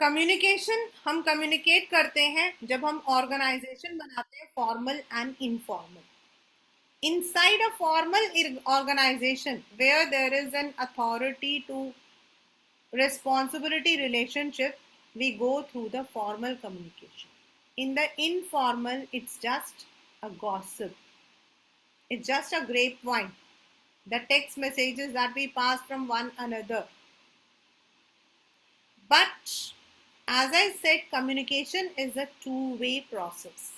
Communication हम communicate करते हैं जब हम ऑर्गेनाइजेशन बनाते हैं, formal and informal. Inside a formal organization where there is an authority to responsibility relationship, we go through the formal communication. In the informal, it's just a gossip. It's just a grapevine. The text messages that we pass from one another. But as I said, communication is a two-way process.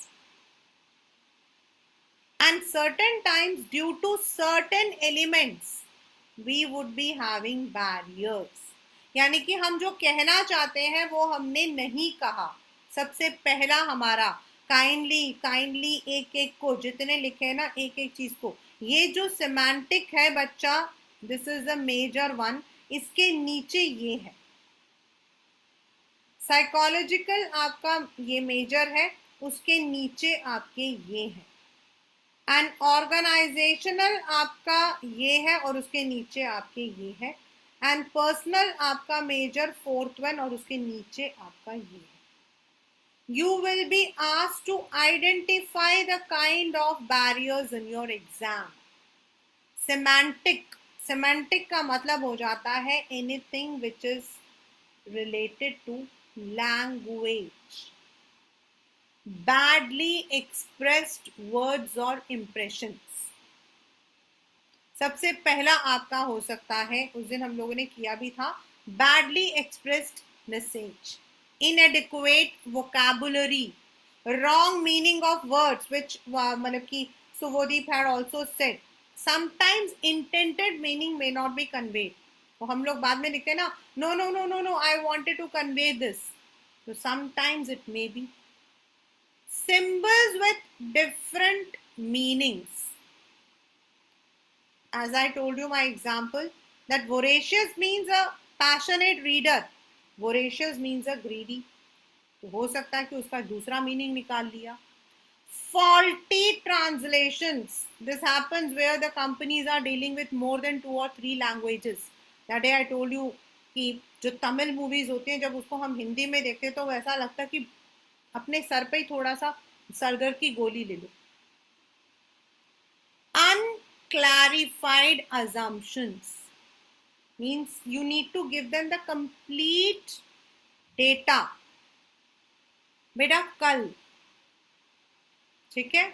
And certain times, due to certain elements, we would be having barriers. यानी कि हम जो कहना चाहते हैं वो हमने नहीं कहा. सबसे पहला हमारा काइंडली एक एक को जितने लिखे हैं ना, एक एक चीज को, ये जो सेमांटिक है बच्चा, this is the major one. इसके नीचे ये है साइकोलॉजिकल, आपका ये मेजर है, उसके नीचे आपके ये है. एंड ऑर्गेनाइजेशनल आपका ये है और उसके नीचे आपके ये है. एंड पर्सनल आपका मेजर फोर्थ वन और उसके नीचे आपका ये है. You will be asked to identify the kind of barriers in your exam. Semantic का मतलब हो जाता है anything which is related to language, badly expressed words or impressions. सबसे पहला आपका हो सकता है, उस दिन हम लोगों ने किया भी था, badly expressed message, inadequate vocabulary, wrong meaning of words, which मतलब कि Subodhip had also said, sometimes intended meaning may not be conveyed. तो हम लोग बाद में लिखते हैं ना, no, I wanted to convey this. So sometimes it may be symbols with different meanings. As I told you my example, that voracious means a passionate reader. Voracious means a greedy. तो हो सकता है कि उसका दूसरा meaning निकाल लिया. Faulty translations. This happens where the companies are dealing with more than 2 or 3 languages. That day I told you कि जो तमिल मूवीज होती हैं, जब उसको हम हिंदी में देखते हैं तो वैसा लगता है कि अपने सर पे ही थोड़ा सा सरदर्द की गोली ले लो. Unclarified assumptions means you need to give them the complete data. बेटा कल, ठीक है.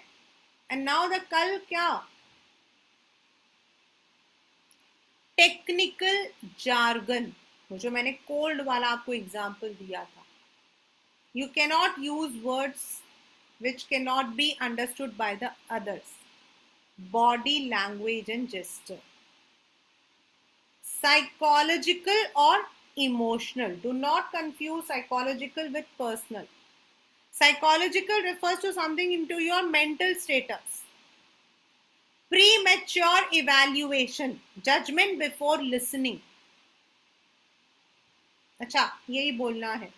एंड नाउ द कल क्या, टेक्निकल जार्गन, जो मैंने कोल्ड वाला आपको एग्जांपल दिया था. You can not use words which can not be understood by the others. Body language and gesture. Psychological और emotional. Do not confuse psychological with personal. Psychological refers to something into your mental status. Premature evaluation, judgment before listening. अच्छा, यही बोलना है.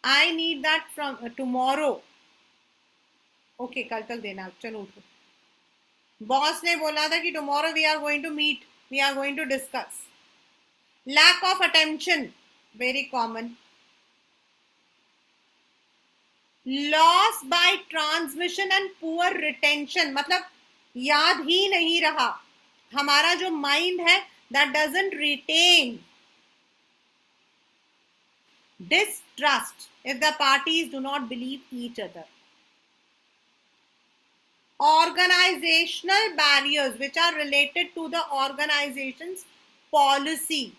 I need that from tomorrow. Okay, कल तक देना. चलो उठो. बॉस ने बोला था कि tomorrow we are going to meet, we are going to discuss. Lack of attention, very common. Loss by transmission and poor retention, मतलब याद ही नहीं रहा. हमारा जो माइंड है that doesn't retain. Distrust, if the parties do not believe each other. Organisational barriers which are related to the organisations policy,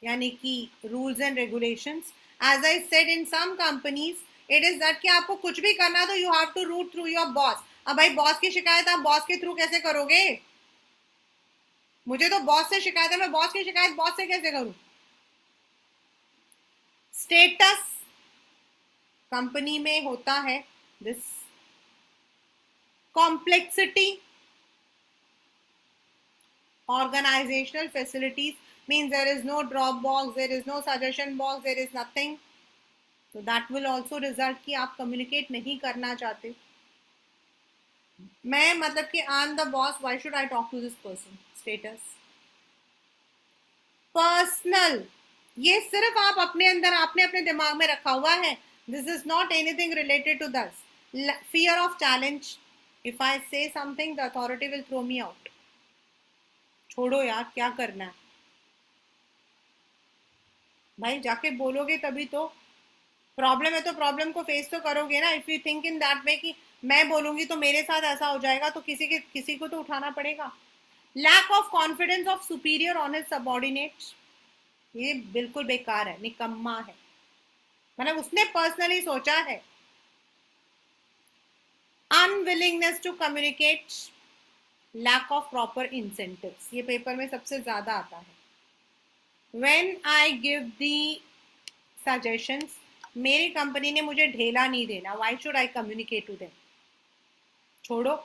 यानी कि rules and regulations. As I said, in some companies, it is that कि आपको कुछ भी करना तो you have to route through your boss. अब भाई बॉस की शिकायत आप बॉस के थ्रू कैसे करोगे? मुझे तो बॉस से शिकायत है, मैं बॉस की शिकायत बॉस से कैसे करूं? स्टेटस कंपनी में होता है. This complexity, organisational facilities means there is no drop box, there is no suggestion box, there is nothing. So that will also result कि आप communicate नहीं करना चाहते. मैं मतलब कि I am the boss, why should I talk to this person? Status. Personal, ये सिर्फ आप अपने अंदर आपने अपने दिमाग में रखा हुआ है. This is not anything related to this. Fear of challenge. If I say something the authority will throw me out. छोड़ो यार, क्या करना है भाई, जाके बोलोगे तभी तो. प्रॉब्लम है तो प्रॉब्लम को फेस तो करोगे ना. If you think in that way कि मैं बोलूंगी तो मेरे साथ ऐसा हो जाएगा, तो किसी को तो उठाना पड़ेगा. Lack of confidence of superior on his subordinate. ये बिल्कुल बेकार है, निकम्मा है. मतलब उसने पर्सनली सोचा है. Unwillingness to communicate. Lack of proper incentives. ये पेपर में सबसे ज्यादा आता है. When I give the suggestions, मेरी कंपनी ने मुझे ढेला नहीं देना. Why should I communicate to them. छोड़ो.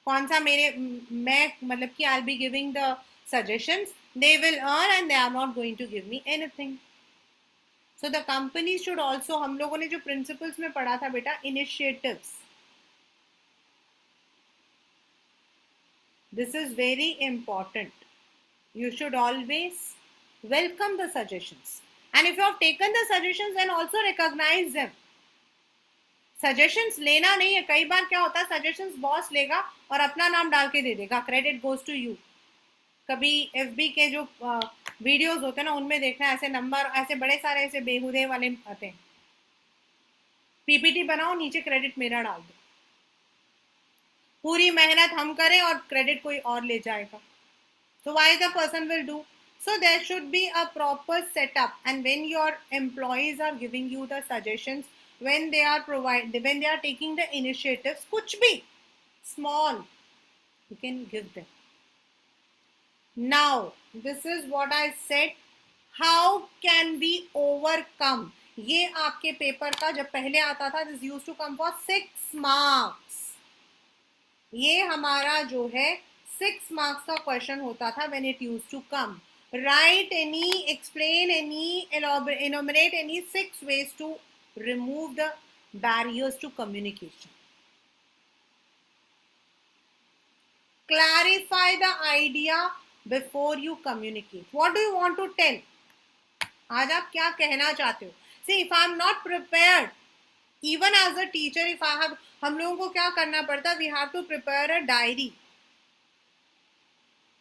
कौन सा मेरे मैं मतलब कि I be giving the suggestions, they will earn and they are not going to give me anything. So the company should also. हम लोगों ने जो प्रिंसिपल्स में पढ़ा था बेटा, initiatives. This is very important. You should always welcome the suggestions. And if you have taken the suggestions, then also recognize them. Suggestions लेना नहीं है. कई बार क्या होता है, suggestions बॉस लेगा और अपना नाम डाल के दे देगा, credit goes to you. कभी FB के जो वीडियोस होते हैं ना, उनमें देखना ऐसे नंबर, ऐसे बड़े सारे ऐसे बेहुदे वाले आते हैं. PPT बनाओ, नीचे क्रेडिट मेरा डाल दो. पूरी मेहनत हम करें और क्रेडिट कोई और ले जाएगा. So why the person will do? So there should be a proper setup. And when your employees are giving you the suggestions, when they are taking the initiatives, kuch bhi small, you can give them. Now this is what I said. How can we overcome? ये आपके paper का जब पहले आता था, this used to come for 6 marks. ये हमारा जो है 6 marks का क्वेश्चन होता था when it used to come. Write any, explain any, enumerate any 6 ways to remove the barriers to communication. Clarify the idea before you communicate. What do you want to tell? आज आप क्या कहना चाहते हो? See, if I am not prepared, even as a teacher, if I have, हम लोगों को क्या करना पड़ता? We have to prepare a diary.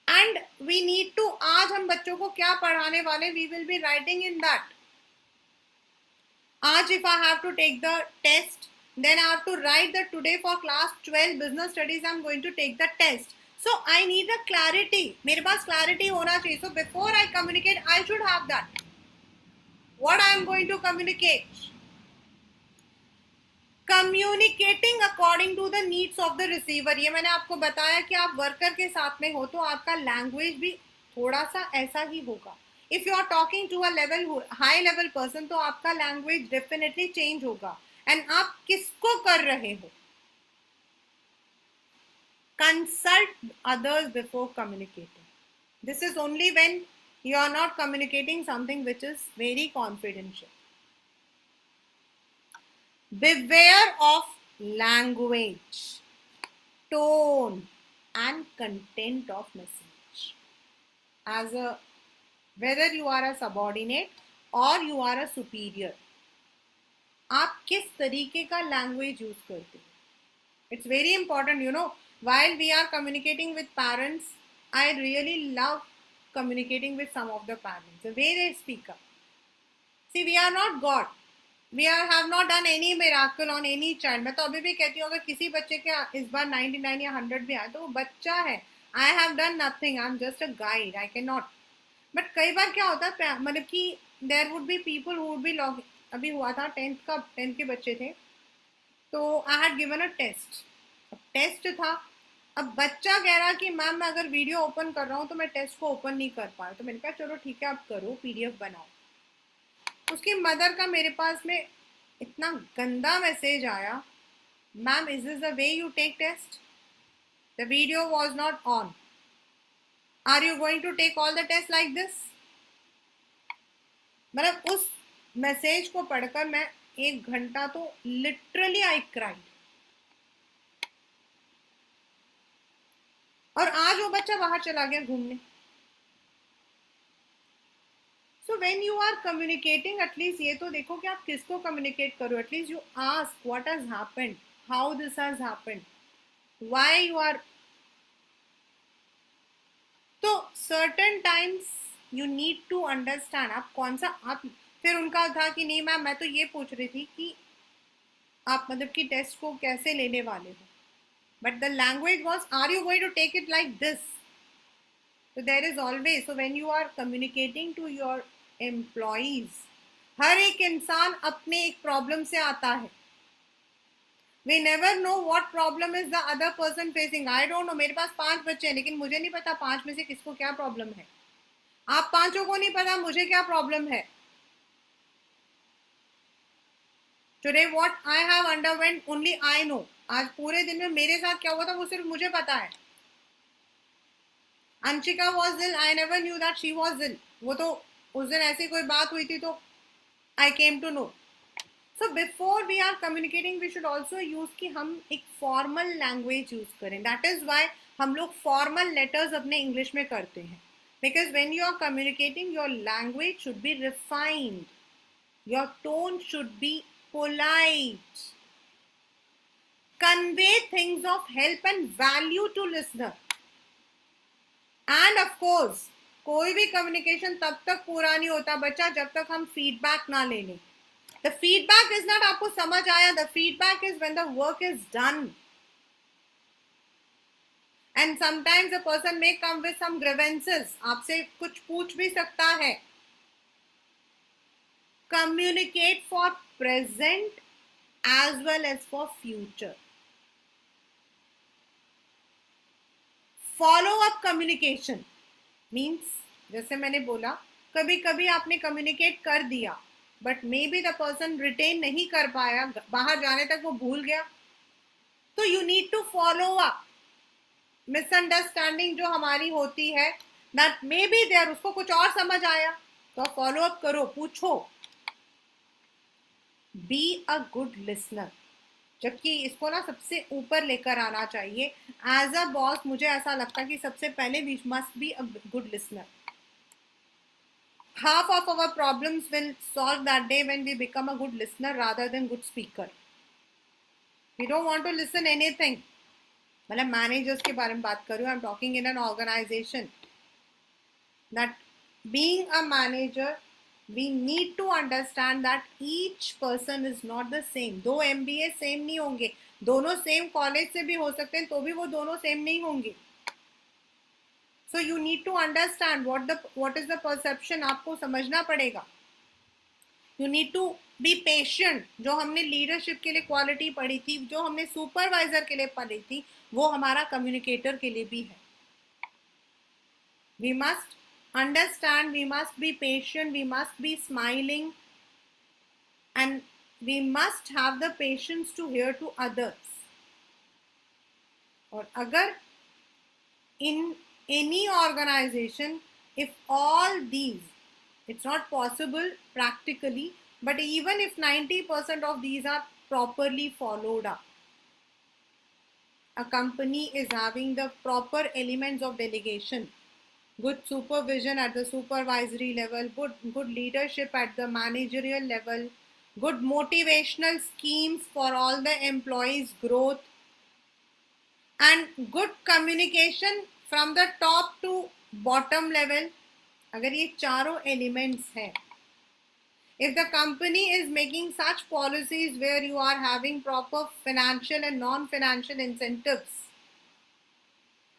And we need to, आज हम बच्चों को क्या पढ़ाने वाले, we will be writing in that. आज if I have to take the test, then I have to write that today for class 12 business studies I'm going to take the test. So I need a clarity. मेरे पास clarity होना चाहिए. So before I communicate, I should have that. What I am going to communicate. Communicating according to the needs of the receiver. ये मैंने आपको बताया कि आप worker के साथ में हो तो आपका लैंग्वेज भी थोड़ा सा ऐसा ही होगा. If you are talking to a level high level person, तो आपका लैंग्वेज डेफिनेटली चेंज होगा. एंड आप किसको कर रहे हो? Consult others before communicating. This is only when you are not communicating something which is very confidential. Beware of language, tone, and content of message. As a, whether you are a subordinate or you are a superior, आप किस तरीके का language use करते हो? It's very important. You know, while we are communicating with parents, I really love communicating with some of the parents, the way they speak up. See, we are not God. We have not done any miracle on any child. मैं तो अभी भी कहती हूँ, अगर किसी बच्चे के इस बार 99 या 100 भी आए तो वो बच्चा है. I have done nothing. I am just a guide. I cannot. But कई बार क्या होता है, मतलब कि there would be people who would be अभी हुआ था 10th के बच्चे थे, तो I had given a test. Test था. अब बच्चा कह रहा कि मैम मैं अगर वीडियो ओपन कर रहा हूँ तो मैं टेस्ट को ओपन नहीं कर पा रहा. तो मैंने कहा चलो ठीक है, आप करो, PDF बनाओ. उसकी मदर का मेरे पास में इतना गंदा मैसेज आया, ma'am is this the way you take test? The video was not on. Are you going to take all the test like this? मतलब उस मैसेज को पढ़कर मैं 1 घंटा तो लिटरली आई क्राइड. और आज वो बच्चा बाहर चला गया घूमने. So when you are communicating, at least ये तो देखो कि आप किसको communicate करो. At least you ask what has happened, how this has happened, why you are. तो certain times you need to understand आप कौन सा आप. फिर उनका था कि नहीं मैम मैं तो ये पूछ रही थी कि आप मतलब कि टेस्ट को कैसे लेने वाले हो. But the language was, are you going to take it like this? So there is always, so when you are communicating to your employees, हर एक इंसान अपने एक प्रॉब्लम से आता है. We never know what problem is the other person facing. I don't know. मेरे पास 5 बच्चे हैं लेकिन मुझे नहीं पता 5 में से किसको क्या प्रॉब्लम है. आप 5 को नहीं पता मुझे क्या प्रॉब्लम है. Today what I have underwent only I know. आज पूरे दिन में मेरे साथ क्या हुआ था वो सिर्फ मुझे पता है. Anshika was ill. I never knew that she was ill. वो तो उस दिन ऐसी कोई बात हुई थी तो I came to know. So before we are communicating, we should also use कि हम एक formal language use करें. That is why हम लोग formal letters अपने English में करते हैं. Because when you are communicating, your language should be refined. Your tone should be polite. Convey things of help and value to listener. And of course, कोई भी communication तब तक पूरा नहीं होता बच्चा जब तक हम feedback ना ले लें. The feedback is not आपको समझ आया. The feedback is when the work is done. And sometimes a person may come with some grievances. आपसे कुछ पूछ भी सकता है. Communicate for present as well as for future. Follow up communication means जैसे मैंने बोला कभी कभी आपने communicate कर दिया but maybe the person retain नहीं कर पाया, बाहर जाने तक वो भूल गया. तो you need to follow up. Misunderstanding जो हमारी होती है that maybe there उसको कुछ और समझ आया तो फॉलो अप करो, पूछो. B a good listener. जबकि इसको ना सबसे ऊपर लेकर आना चाहिए. एज अ बॉस मुझे ऐसा लगता है कि सबसे पहले we must be a good listener. Half of our problems will solve that day when we become a good listener rather than good speaker. We don't want to listen anything. मतलब managers के बारे में बात करूँ. I am talking in an organisation that being a manager we need to understand that each person is not the same. दो MBA same नहीं होंगे. दोनों सेम कॉलेज से भी हो सकते हैं तो भी वो दोनों सेम नहीं होंगे. So you need to understand what is the perception. आपको समझना पड़ेगा. You need to be patient. जो हमने लीडरशिप के लिए क्वालिटी पढ़ी थी, जो हमने सुपरवाइजर के लिए पढ़ी थी, वो हमारा कम्युनिकेटर के लिए भी है. We must understand, we must be patient, we must be smiling, and we must have the patience to hear to others. और अगर in any organization, if all these, it's not possible practically, but even if 90% of these are properly followed up, a company is having the proper elements of delegation, good supervision at the supervisory level, good leadership at the managerial level, good motivational schemes for all the employees' growth, and good communication from the top to bottom level. अगर ये चारों elements हैं, if the company is making such policies where you are having proper financial and non-financial incentives.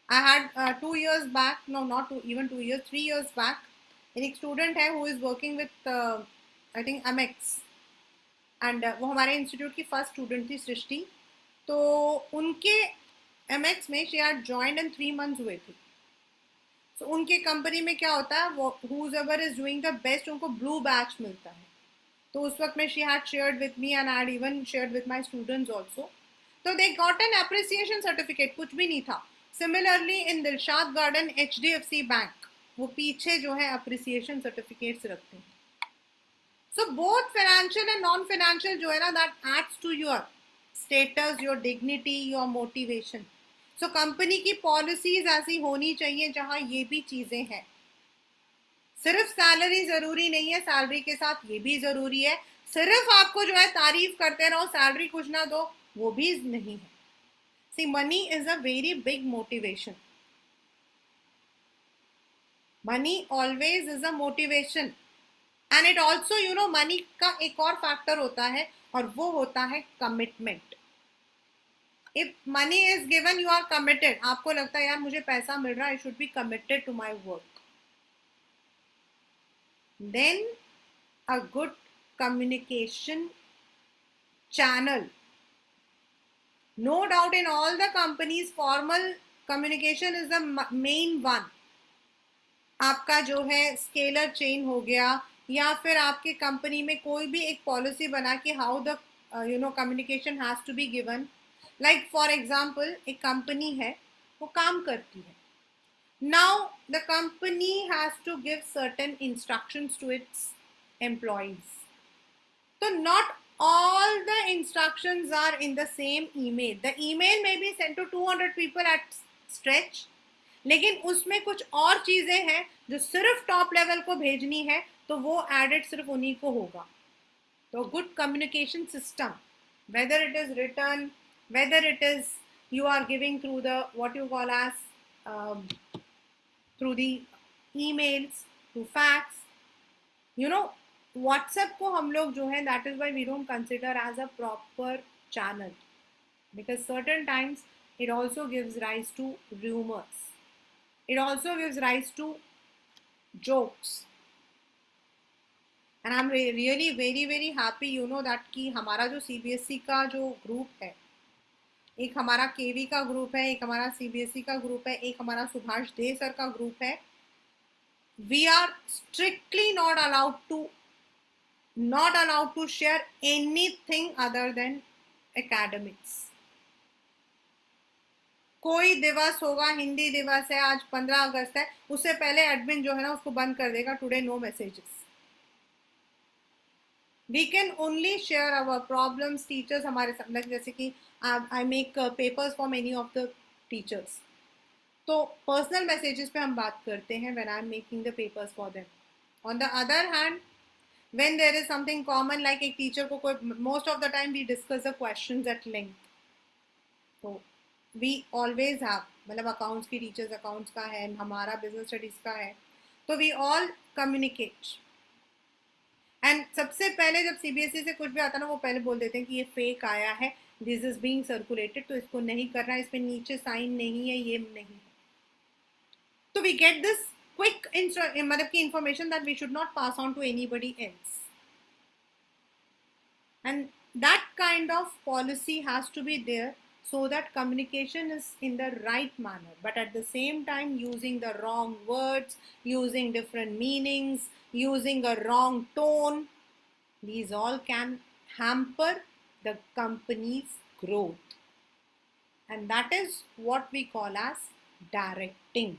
I had 2 years back, no not two, even 2 years, 3 years back, एक student है who is working with I think Amex, and वो हमारे institute की first student थी सृष्टि. तो उनके Amex में she had joined and 3 months हुए थे. So उनके कंपनी में क्या होता है, वो whoever is doing the best उनको blue badge मिलता है. तो उस वक्त में she had shared with me and I had even shared with my students also. So they got an appreciation certificate. कुछ भी नहीं था. Similarly in Dilshad Garden HDFC Bank, वो पीछे जो है appreciation certificates रखते हैं. So both financial and non-financial जो है ना, that adds to your status, your dignity, your motivation. So company की policies ऐसी होनी चाहिए जहाँ ये भी चीजें हैं. सिर्फ सैलरी जरूरी नहीं है, सैलरी के साथ ये भी जरूरी है। सिर्फ आपको जो है तारीफ करते रहो, सैलरी कुछ ना दो, वो भी नहीं है। See money is a very big motivation. Money always is a motivation. And it also you know money का एक और फैक्टर होता है, और वो होता है commitment. If money is given, you are committed. आपको लगता है यार मुझे पैसा मिल रहा है, I should be committed to my work. Then a good communication channel. No doubt in all the companies, formal communication is the main one. आपका जो है स्केलर चेन हो गया, या फिर आपके कंपनी में कोई भी एक पॉलिसी बना कि how the you know communication has to be given. Like for example, एक कंपनी है, वो काम करती है। Now the company has to give certain instructions to its employees. So not all the instructions are in the same email. The email may be sent to 200 people at stretch, लेकिन उसमें कुछ और चीजें हैं जो सिर्फ टॉप लेवल को भेजनी है, तो वो एडेड सिर्फ उन्हीं को होगा। तो good communication system, whether it is written, whether it is you are giving through the what you call as through the emails, through fax, you know, WhatsApp को हम लोग जो है, that is why we don't consider as a proper channel, because certain times it also gives rise to rumours, it also gives rise to jokes. And I am really very very happy you know that कि हमारा जो CBSE का जो group है, एक हमारा केवी का group है, एक हमारा सीबीएसई का ग्रुप है, एक हमारा सुभाष दे सर का ग्रुप है, we are strictly not allowed to share anything other than academics. कोई दिवस होगा, हिंदी दिवस है, आज 15 अगस्त है, उससे पहले एडमिन जो है ना उसको बंद कर देगा, today no messages. We can only share our problems. Teachers हमारे साथ, जैसे कि I make papers for many of the teachers, तो पर्सनल मैसेजेस पे हम बात करते हैं when I am making the papers for them. On the other hand, when there is something common, like एक teacher को कोई, most of the time we discuss the questions at length, so we always have, मतलब accounts की teachers accounts का है, हमारा business studies का है, तो we all communicate। एंड सबसे पहले जब सीबीएसई से कुछ भी आता है ना, वो पहले बोल देते हैं कि ये फेक आया है, दिस इज बीइंग सर्कुलेटेड, तो इसको नहीं करना है, इसमें नीचे साइन नहीं है, ये नहीं है। तो वी गेट दिस quick मतलब की information that we should not pass on to anybody else, and that kind of policy has to be there so that communication is in the right manner, but at the same time using the wrong words, using different meanings, using a wrong tone, these all can hamper the company's growth, and that is what we call as directing.